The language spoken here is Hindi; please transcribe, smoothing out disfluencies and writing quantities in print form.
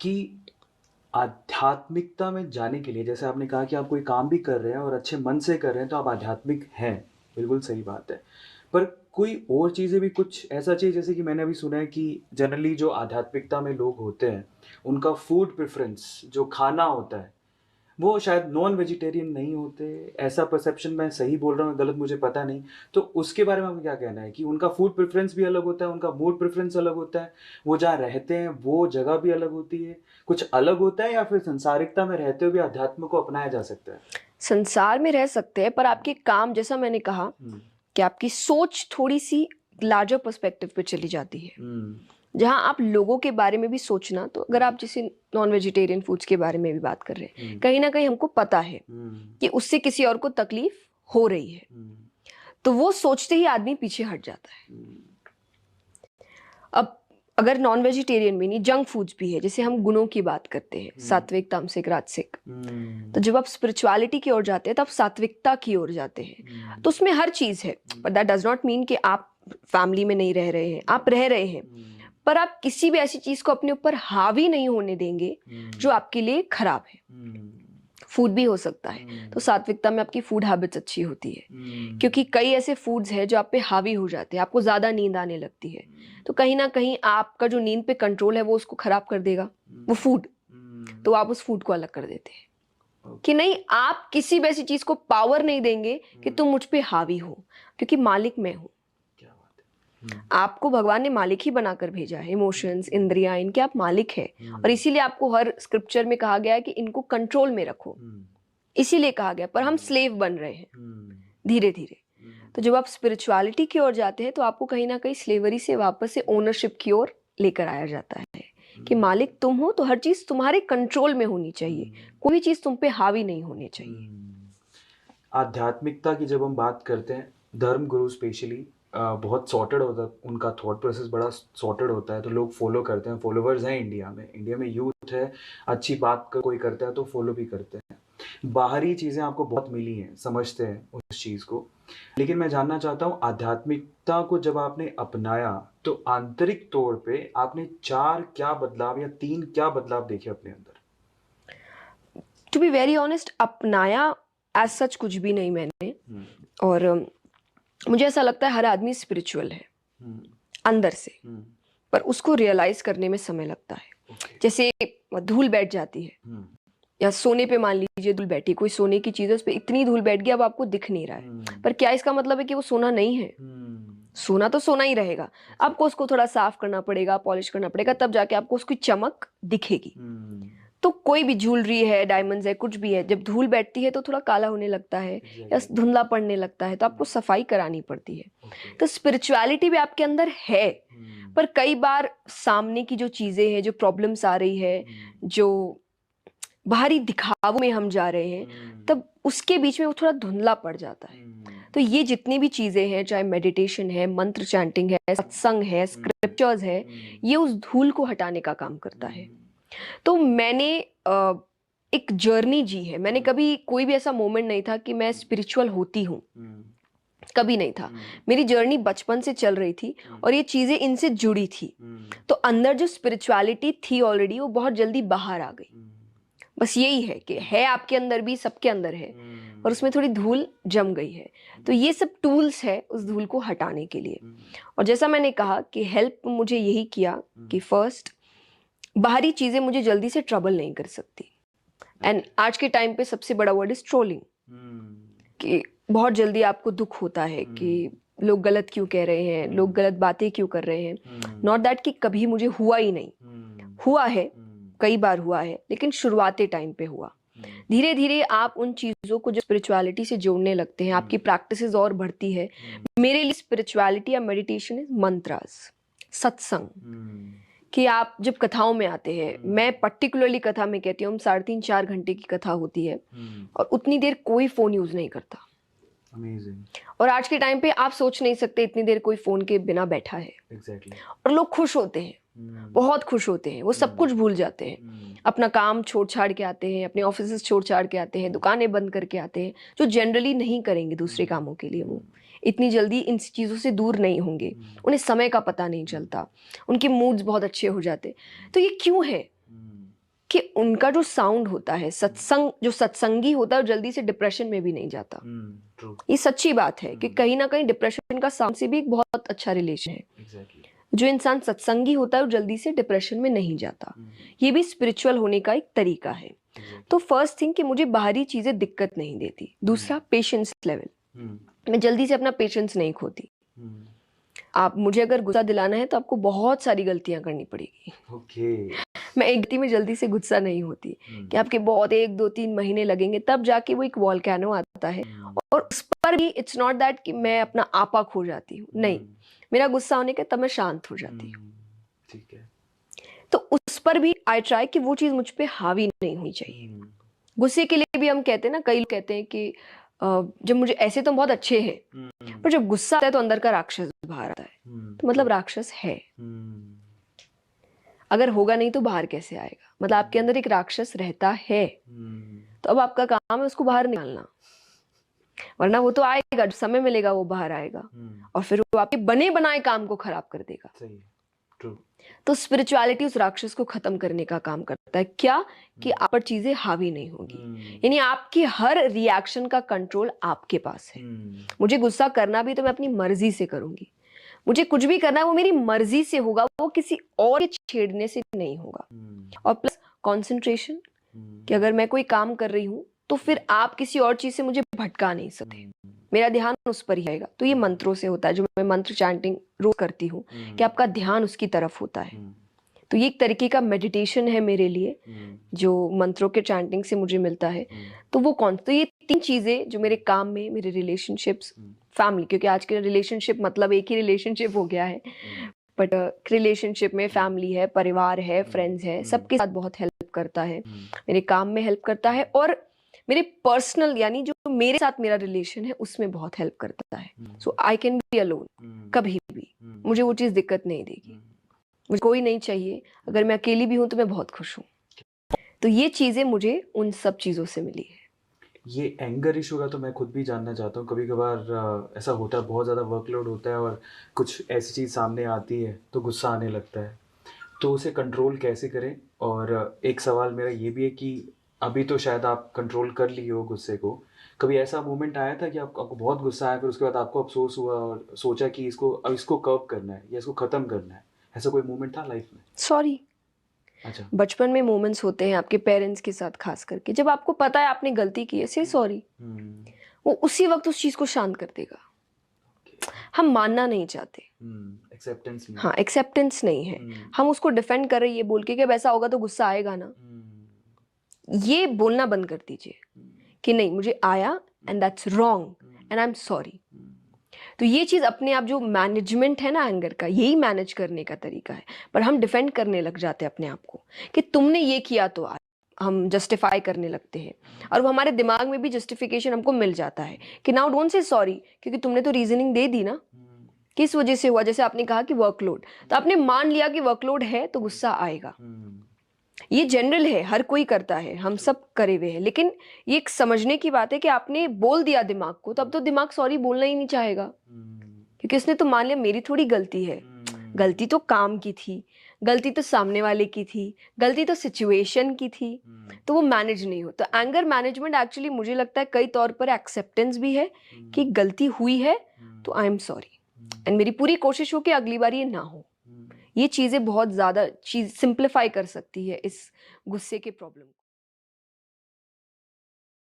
कि आध्यात्मिकता में जाने के लिए जैसे आपने कहा कि आप कोई काम भी कर रहे हैं और अच्छे मन से कर रहे हैं तो आप आध्यात्मिक हैं, बिल्कुल सही बात है। पर कोई और चीज़ें भी कुछ ऐसा चाहिए जैसे कि मैंने अभी सुना है कि जनरली जो आध्यात्मिकता में लोग होते हैं, उनका फूड प्रेफ़रेंस जो खाना होता है वो शायद नॉन वेजिटेरियन नहीं होते, ऐसा परसेप्शन मैं सही बोल रहा हूँ, गलत मुझे पता नहीं। तो उसके बारे में आपका क्या कहना है कि उनका फूड प्रेफ़रेंस भी अलग होता है, उनका मूड प्रेफ़रेंस अलग होता है, वो जहाँ रहते हैं, वो जगह भी अलग होती है, कुछ अलग होता है या फिर सांसारिकता में रहते हुए भी अध्यात्म को अपनाया जा सकता है? संसार में रह सकते हैं पर आपके काम, जैसा मैंने कहा हुँ, कि आपकी सोच थोड़ी-सी लार्जर पर्सपेक्टिव पे चली जाती है। हुँ, जहाँ आप लोगों के बारे में भी सोचना, तो अगर आप जैसे नॉन वेजिटेरियन फूड्स के बारे में भी बात कर रहे हैं, हुँ, कहीं न कहीं हमको पता है हुँ, कि उससे किसी और को तकलीफ हो रही है, हुँ, तो वो सोचते ही आदमी पीछे हट जाता है। हुँ, अब अगर नॉन वेजिटेरियन भी नहीं, जंक फूड्स भी है, जैसे हम गुणों की बात करते हैं, हुँ, सात्विक, तामसिक, राजसिक। हुँ, तो जब आप स्पिरिचुअलिटी की ओर जाते हैं, तब सात्विकता की ओर जाते हैं। हुँ, तो उसमें हर चीज़ है, but that does not mean कि आप फैमिली में नहीं रह रहे हैं, आप रह रहे हैं। हुँ, पर आप किसी भी ऐसी चीज़ को अपने ऊपर हावी नहीं होने देंगे, जो हुँ, आपके लिए खराब है। हुँ, फूड भी हो सकता है, तो हुँ, सात्विकता में आपकी फूड हैबिट्स अच्छी होती है। हुँ, क्योंकि कई ऐसे फूड्स हैं जो आप पे हावी हो जाते हैं, आपको ज़्यादा नींद आने लगती है। हुँ, तो कहीं न कहीं आपका जो नींद पे कंट्रोल है, वो उसको खराब कर देगा, वो हुँ, फूड। हुँ, तो आप उस फूड को अलग कर देते हैं कि ओके, नहीं, आप किसी भी ऐसी चीज़ को पावर नहीं देंगे कि हुँ, तुम मुझ पे हावी हो, क्योंकि मालिक मैं हूँ। क्या बात है। हुँ, आपको भगवान ने मालिक ही बनाकर भेजा है, इमोशंस, हुँ, इंद्रियाँ, इनके आप मालिक हैं। और हुँ, इसीलिए आपको हर स्क्रिप्चर में कहा गया है कि इनको कंट्रोल में रखो। हुँ, इसीलिए कहा गया, पर हम हुँ, स्लेव बन रहे हैं हुँ, धीरे-धीरे। हुँ, तो जब आप स्पिरिचुअलिटी की ओर जाते हैं, तो आपको कहीं न कहीं स्लेवरी से वापस से ओनरशिप की ओर लेकर आया जाता है कि हुँ, मालिक तुम हो, तो हर चीज़ तुम्हारे कंट्रोल में होनी चाहिए। हुँ, कोई चीज़ तुम पे हावी नहीं होनी चाहिए। हुँ। आध्यात्मिकता की जब हम बात करते हैं, धर्म गुरु स्पेशली बहुत सॉर्टेड होता है, उनका थॉट प्रोसेस बड़ा सॉर्टेड होता है, तो लोग फॉलो करते हैं, फॉलोवर्स हैं इंडिया में। इंडिया में यूथ है, अच्छी बात का कोई करता है तो फॉलो भी करते हैं। बाहरी चीज़ें आपको बहुत मिली हैं, समझते हैं उस चीज़ को। लेकिन मैं जानना चाहता हूँ आध्यात्मिकता को जब आपने अपनाया, तो आंतरिक तौर पे आपने 4 क्या बदलाव या 3 क्या बदलाव देखे अपने अंदर? टू बी वेरी ऑनेस्ट, अपनाया एज़ सच कुछ भी नहीं मैंने। हुँ, और मुझे ऐसा लगता है हर आदमी स्पिरिचुअल है, हुँ, अंदर से, हुँ, पर उसको रियलाइज़ करने में समय लगता है। ओके। जैसे धूल बैठ जाती है, हुँ, या सोने पे मान लीजिए धूल बैठी, कोई सोने की चीज़ है, उस पे इतनी धूल बैठ गई अब आपको दिख नहीं रहा है। हुँ, पर क्या इसका मतलब है कि वो सोना नहीं है? हुँ, सोना तो सोना ही रहेगा। आपको एग्ज़ैक्टली। उसको थोड़ा साफ करना पड़ेगा, पॉलिश करना पड़ेगा, तब जाके आपको उसकी चमक दिखेगी। हुँ, तो कोई भी ज्वेलरी है, डायमंड्स है, कुछ भी है, जब धूल बैठती है तो थोड़ा काला होने लगता है या एग्ज़ैक्टली। धुंधला पड़ने लगता है, तो हुँ, आपको सफाई करानी पड़ती है। ओके। तो स्पिरिचुअलिटी भी आपके अंदर है, हुँ, पर कई बार सामने की जो चीज़ें हैं, जो प्रॉब्लम्स आ रही है, हुँ, जो बाहरी दिखावों में हम जा रहे हैं, हुँ, तब उसके बीच में वो थोड़ा धुंधला पड़ जाता है। हुँ, तो ये जितनी भी चीज़ें हैं, चाहे मेडिटेशन है, मंत्र चैंटिंग है, सत्संग है, हुँ, स्क्रिप्चर्स है, हुँ, ये उस धूल को हटाने का काम करता है। हुँ, तो मैंने एक जर्नी जी है। मैंने हुँ, कभी कोई भी ऐसा मोमेंट नहीं था कि मैं हुँ, स्पिरिचुअल होती हूँ, हुँ, कभी नहीं था। हुँ, मेरी जर्नी बचपन से चल रही थी हुँ, और ये चीज़ें इनसे जुड़ी थी। हुँ, तो अंदर जो स्पिरिचुअलिटी थी ऑलरेडी, वो बहुत जल्दी बाहर आ गई। हुँ, बस यही है कि है आपके अंदर भी, सबके अंदर है, और उसमें थोड़ी धूल जम गई है। तो ये सब टूल्स है उस धूल को हटाने के लिए। हुँ, और जैसा मैंने कहा कि हेल्प मुझे यही किया हुँ, कि फर्स्ट, बाहरी चीज़ें मुझे जल्दी से ट्रबल नहीं कर सकती। And okay. आज के टाइम पे सबसे बड़ा वर्ड इज़ ट्रोलिंग, हुँ, कि बहुत जल्दी आपको दुःख होता है कि हुँ, लोग गलत क्यों कह रहे हैं, लोग हुँ, गलत बातें क्यों कर रहे हैं। हुँ, नॉट दैट कि कभी मुझे हुआ ही नहीं, हुँ, हुआ है, हुँ, कई बार हुआ है, लेकिन शुरुआती टाइम पे हुआ। हुँ, धीरे-धीरे आप उन चीज़ों को जो स्पिरिचुअलिटी से जोड़ने लगते हैं, हुँ, आपकी प्रैक्टिसेज़ और बढ़ती है। हुँ, मेरे लिए स्पिरिचुअलिटी या मेडिटेशन इज़ मंत्रास, सत्संग। हुँ, कि आप जब कथाओं में आते हैं, हुँ, मैं पर्टिकुलरली कथा में कहती हूँ, हम 3.5-4 घंटे की कथा होती है हुँ, और उतनी देर कोई फ़ोन यूज़ नहीं करता। अमेज़िंग, और आज के टाइम पे आप सोच नहीं सकते इतनी देर कोई फ़ोन के बिना बैठा है, एग्ज़ैक्टली। और लोग खुश होते हैं, हुँ, बहुत खुश होते हैं, वो सब हुँ, कुछ भूल जाते हैं। हुँ, अपना काम छोड़-छाड़ के आते हैं, अपने ऑफ़िसेज़ छोड़-छाड़ के आते हैं, दुकानें बंद करके आते हैं, जो जनरली नहीं करेंगे दूसरे हुँ, कामों के लिए वो। हुँ, इतनी जल्दी इन चीज़ों से दूर नहीं होंगे, हुँ, उन्हें समय का पता नहीं हुँ, चलता, उनके मूड्स बहुत अच्छे हो जाते। तो ये क्यों है? हुँ, कि उनका जो साउंड होता है, सत्संग जो सत्संगी होता है, वो जल्दी से डिप्रेशन में भी नहीं जाता। ट्रू। ये सच्ची बात है कि कहीं ना कहीं डिप्रेशन का साउंड से भी एक बहुत अच्छा रिलेशन है। एग्जैक्टली। जो इंसान सत्संगी होता है वो जल्दी से डिप्रेशन में नहीं जाता। ये भी स्पिरिचुअल होने का एक तरीका है। तो फर्स्ट थिंग कि मुझे बाहरी चीजें दिक्कत नहीं देती। दूसरा, पेशेंस लेवल, मैं जल्दी से अपना पेशेंस नहीं खोती। आप मुझे अगर गुस्सा दिलाना है तो आपको बहुत सारी गलतियां करनी पड़ेगी। ओके। मैं एक गलती में जल्दी से गुस्सा नहीं होती कि आपके बहुत 1-2-3 महीने लगेंगे तब जाके वो एक वॉल्केनो आता है। और उस पर भी इट्स नॉट दैट कि मैं अपना आपा खो जाती हूँ, नहीं, मेरा गुस्सा होने के तब मैं शांत हो जाती हूँ। ठीक है। तो उस पर भी आई ट्राई कि वो चीज मुझ पे हावी नहीं होनी चाहिए। गुस्से के लिए भी हम कहते हैं ना, कई लोग कहते हैं कि जब मुझे, ऐसे तो बहुत अच्छे हैं पर जब गुस्सा आता है तो अंदर का राक्षस बाहर आता है। तो मतलब राक्षस है, अगर होगा नहीं तो बाहर कैसे आएगा? मतलब आपके अंदर एक राक्षस रहता है, तो अब आपका काम है उसको बाहर निकालना, वरना वो तो आएगा, जो समय मिलेगा वो बाहर आएगा और फिर वो आपके बने बनाए काम को खराब कर देगा। सही है। ट्रू। तो स्पिरिचुअलिटी उस राक्षस को खत्म करने का काम करता है। क्या? कि आप पर चीजें हावी नहीं होगी, यानी आपकी हर रिएक्शन का कंट्रोल आपके पास है। मुझे गुस्सा करना भी तो मैं अपनी मर्जी से करूंगी, मुझे कुछ भी करना है वो मेरी मर्जी से होगा, वो किसी और के छेड़ने से नहीं होगा। और प्लस कंसंट्रेशन, कि अगर मैं कोई काम कर रही हूं तो फिर आप किसी और चीज से मुझे भटका नहीं सकते, मेरा ध्यान उस पर ही रहेगा। तो ये मंत्रों से होता है, जो मैं मंत्र चैंटिंग रोज करती हूँ कि आपका ध्यान उसकी तरफ होता है। तो ये एक तरीके का मेडिटेशन है मेरे लिए, जो मंत्रों के चैंटिंग से मुझे मिलता है। तो वो तो ये 3 चीजें जो मेरे काम में, मेरे रिलेशनशिप्स, फैमिली, क्योंकि आज के रिलेशनशिप मतलब एक ही रिलेशनशिप हो गया है, बट रिलेशनशिप में फैमिली है, परिवार है, फ्रेंड्स है, सबके साथ बहुत हेल्प करता है, मेरे काम में हेल्प करता है, और मेरे पर्सनल यानी जो मेरे साथ मेरा रिलेशन है उसमें बहुत हेल्प करता है। सो आई कैन बी अलोन, कभी भी मुझे वो चीज दिक्कत नहीं देगी। मुझे कोई नहीं चाहिए, अगर मैं अकेली भी हूं तो मैं बहुत खुश हूँ। तो ये चीजें मुझे उन सब चीजों से मिली है। ये एंगर इशू का तो मैं खुद भी जानना चाहता हूँ। कभी कभार ऐसा होता है, बहुत ज़्यादा वर्कलोड होता है और कुछ ऐसी चीज़ सामने आती है तो गुस्सा आने लगता है, तो उसे कंट्रोल कैसे करें? और एक सवाल मेरा ये भी है कि अभी तो शायद आप कंट्रोल कर लिए हो गुस्से को, कभी ऐसा मोमेंट आया था कि आपको बहुत गुस्सा आया, फिर उसके बाद आपको अफसोस हुआ और सोचा कि इसको कर्व करना है या इसको ख़त्म करना है? ऐसा कोई मोमेंट था लाइफ में? सॉरी, अच्छा। बचपन में मोमेंट्स होते हैं आपके पेरेंट्स के साथ, खास करके जब आपको पता है आपने गलती की है, से सॉरी, वो उसी वक्त उस चीज को शांत कर देगा। हम मानना नहीं चाहते, एक्सेप्टेंस नहीं। हाँ, एक्सेप्टेंस नहीं है। हम उसको डिफेंड कर रहे हैं ये बोल के कि अब ऐसा होगा तो गुस्सा आएगा ना। ये बोलना बंद कर दीजिए कि नहीं, मुझे आया and that's wrong and I am sorry. तो ये चीज अपने आप, जो मैनेजमेंट है ना एंगर का, यही मैनेज करने का तरीका है। पर हम डिफेंड करने लग जाते हैं अपने आप को कि तुमने ये किया, तो हम जस्टिफाई करने लगते हैं, और वो हमारे दिमाग में भी जस्टिफिकेशन हमको मिल जाता है कि नाउ डोंट से सॉरी, क्योंकि तुमने तो रीजनिंग दे दी ना, किस वजह से हुआ। जैसे आपने कहा कि वर्कलोड, तो आपने मान लिया कि वर्कलोड है तो गुस्सा आएगा। ये जनरल है, हर कोई करता है, हम सब करे हुए हैं। लेकिन ये एक समझने की बात है कि आपने बोल दिया दिमाग को, तो अब तो दिमाग सॉरी बोलना ही नहीं चाहेगा, क्योंकि उसने तो मान लिया मेरी थोड़ी गलती है। गलती तो काम की थी, गलती तो सामने वाले की थी, गलती तो सिचुएशन की थी, तो वो मैनेज नहीं होता। एंगर मैनेजमेंट एक्चुअली मुझे लगता है कई तौर पर एक्सेप्टेंस भी है कि गलती हुई है तो आई एम सॉरी, एंड मेरी पूरी कोशिश हो कि अगली बार ये ना हो। ये चीजें बहुत ज्यादा चीज सिंप्लीफाई कर सकती है इस गुस्से के प्रॉब्लम को।